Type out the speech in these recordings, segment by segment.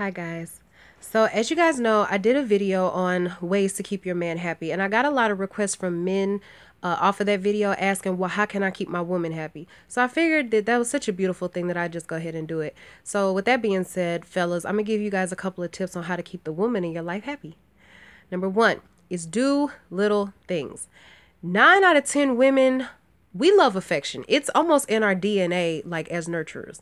Hi guys. So as you guys know, I did a video on ways to keep your man happy, and I got a lot of requests from men off of that video asking, well, how can I keep my woman happy? So I figured that was such a beautiful thing that I'd just go ahead and do it. So with that being said, fellas, I'm gonna give you guys a couple of tips on how to keep the woman in your life happy. Number one is do little things. 9 out of 10 women, we love affection. It's almost in our DNA, like as nurturers.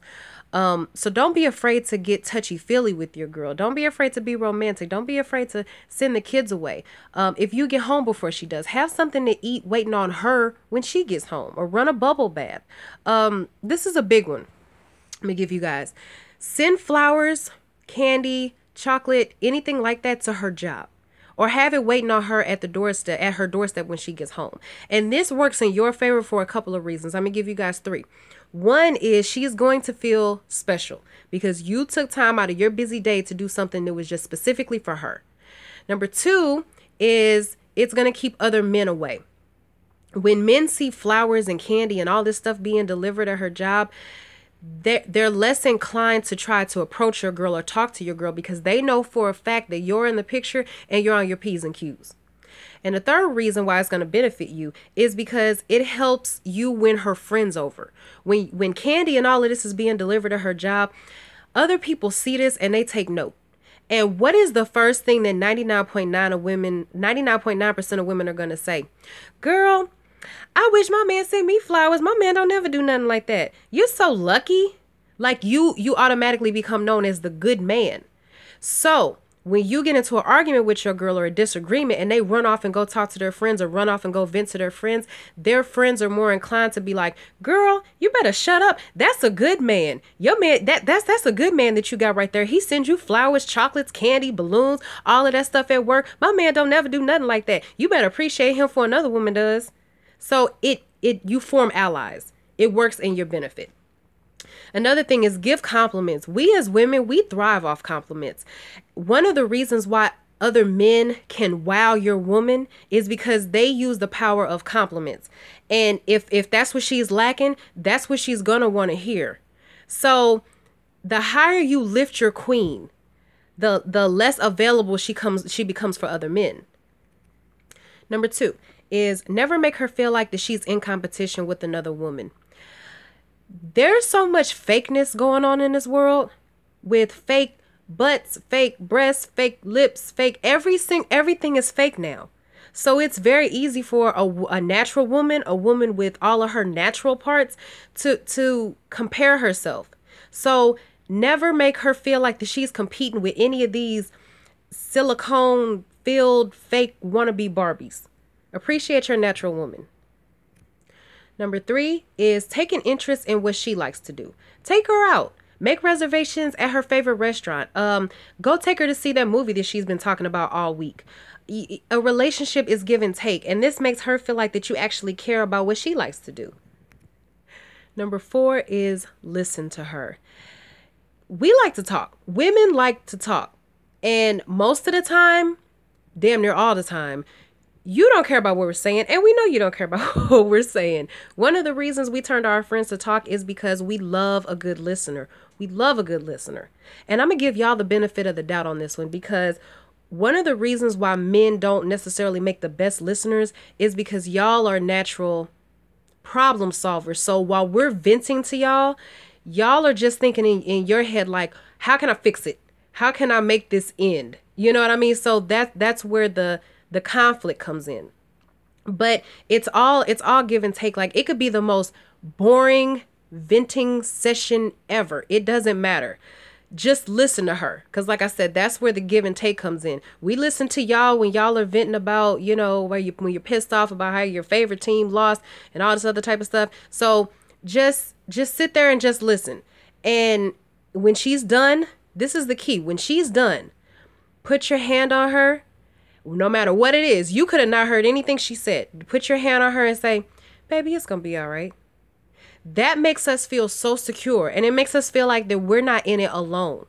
So don't be afraid to get touchy-feely with your girl. Don't be afraid to be romantic. Don't be afraid to send the kids away. If you get home before she does, have something to eat waiting on her when she gets home, or run a bubble bath. This is a big one. Let me give you guys. Send flowers, candy, chocolate, anything like that to her job, or have it waiting on her at her doorstep when she gets home. And this works in your favor for a couple of reasons. I'm gonna give you guys 3. One is she's going to feel special because you took time out of your busy day to do something that was just specifically for her. Number 2 is it's going to keep other men away. When men see flowers and candy and all this stuff being delivered at her job, they're less inclined to try to approach your girl or talk to your girl because they know for a fact that you're in the picture and you're on your P's and Q's. And the third reason why it's going to benefit you is because it helps you win her friends over. When candy and all of this is being delivered to her job, other people see this and they take note. And what is the first thing that 99.9% of women are going to say? Girl, I wish my man sent me flowers. My man don't ever do nothing like that. You're so lucky. Like you automatically become known as the good man. So when you get into an argument with your girl or a disagreement and they run off and go talk to their friends or run off and go vent to their friends are more inclined to be like, girl, you better shut up. That's a good man. Your man, that's a good man that you got right there. He sends you flowers, chocolates, candy, balloons, all of that stuff at work. My man don't never do nothing like that. You better appreciate him for another woman does. So you form allies. It works in your benefit. Another thing is give compliments. We as women, we thrive off compliments. One of the reasons why other men can wow your woman is because they use the power of compliments. And if that's what she's lacking, that's what she's going to want to hear. So the higher you lift your queen, the less available she becomes for other men. Number 2 is never make her feel like that she's in competition with another woman. There's so much fakeness going on in this world with fake butts, fake breasts, fake lips, fake everything is fake now. So it's very easy for a natural woman, a woman with all of her natural parts to compare herself. So never make her feel like that she's competing with any of these silicone filled fake wannabe Barbies. Appreciate your natural woman. Number 3 is take an interest in what she likes to do. Take her out. Make reservations at her favorite restaurant. Go take her to see that movie that she's been talking about all week. A relationship is give and take, and this makes her feel like that you actually care about what she likes to do. Number 4 is listen to her. We like to talk. Women like to talk. And most of the time, damn near all the time, you don't care about what we're saying, and we know you don't care about what we're saying. One of the reasons we turn to our friends to talk is because we love a good listener. We love a good listener. And I'm going to give y'all the benefit of the doubt on this one, because one of the reasons why men don't necessarily make the best listeners is because y'all are natural problem solvers. So while we're venting to y'all are just thinking in your head like, how can I fix it? How can I make this end? You know what I mean? So that's where the conflict comes in. But it's all give and take. Like, it could be the most boring venting session ever. It doesn't matter. Just listen to her. Because like I said, that's where the give and take comes in. We listen to y'all when y'all are venting about, when you're pissed off about how your favorite team lost and all this other type of stuff. So just sit there and just listen. And when she's done, this is the key. When she's done, put your hand on her. No matter what it is, you could have not heard anything she said. Put your hand on her and say, baby, it's going to be all right. That makes us feel so secure, and it makes us feel like that we're not in it alone.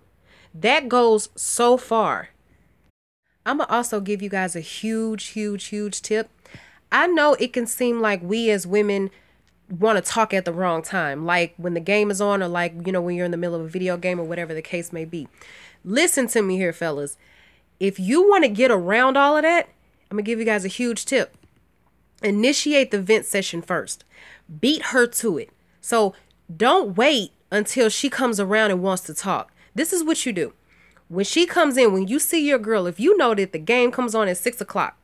That goes so far. I'm going to also give you guys a huge tip. I know it can seem like we as women, want to talk at the wrong time, like when the game is on, or like, you know, when you're in the middle of a video game or whatever the case may be. Listen to me here, fellas. If you want to get around all of that, I'm gonna give you guys a huge tip. Initiate the vent session first. Beat her to it. So don't wait until she comes around and wants to talk. This is what you do. When she comes in, when you see your girl, if you know that the game comes on at 6 o'clock,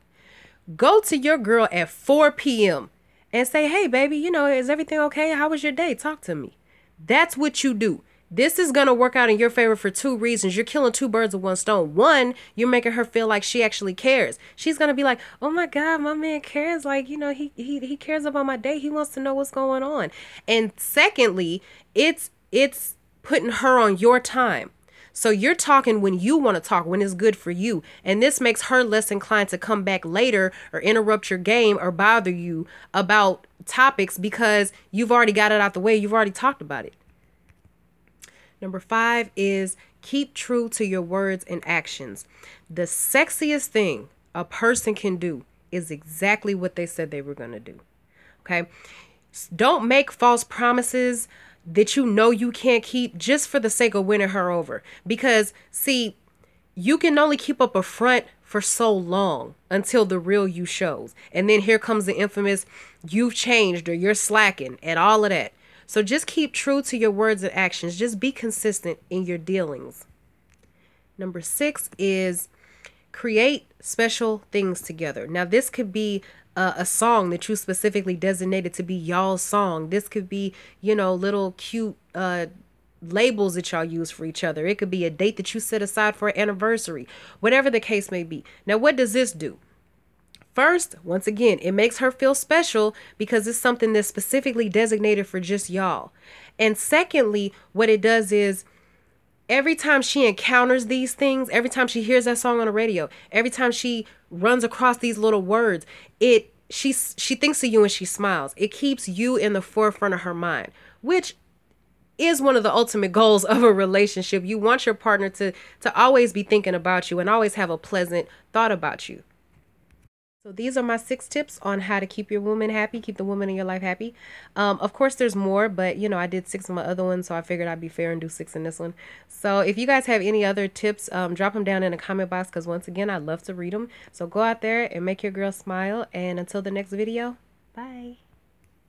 go to your girl at 4 p.m. and say, hey, baby, you know, is everything okay? How was your day? Talk to me. That's what you do. This is going to work out in your favor for two reasons. You're killing two birds with one stone. One, you're making her feel like she actually cares. She's going to be like, oh my God, my man cares. Like, you know, he cares about my day. He wants to know what's going on. And secondly, it's putting her on your time. So you're talking when you want to talk, when it's good for you. And this makes her less inclined to come back later or interrupt your game or bother you about topics because you've already got it out the way. You've already talked about it. Number 5 is keep true to your words and actions. The sexiest thing a person can do is exactly what they said they were going to do. Okay? Don't make false promises that you know you can't keep just for the sake of winning her over. Because, see, you can only keep up a front for so long until the real you shows. And then here comes the infamous, you've changed or you're slacking and all of that. So just keep true to your words and actions. Just be consistent in your dealings. Number 6 is create special things together. Now, this could be a song that you specifically designated to be y'all's song. This could be, you know, little cute labels that y'all use for each other. It could be a date that you set aside for an anniversary, whatever the case may be. Now, what does this do? First, once again, it makes her feel special because it's something that's specifically designated for just y'all. And secondly, what it does is every time she encounters these things, every time she hears that song on the radio, every time she runs across these little words, she thinks of you and she smiles. It keeps you in the forefront of her mind, which is one of the ultimate goals of a relationship. You want your partner to always be thinking about you and always have a pleasant thought about you. So these are my 6 tips on how to keep your woman happy, keep the woman in your life happy. Of course, there's more, but, you know, I did 6 in my other one, so I figured I'd be fair and do 6 in this one. So if you guys have any other tips, drop them down in the comment box because, once again, I love to read them. So go out there and make your girl smile. And until the next video, bye.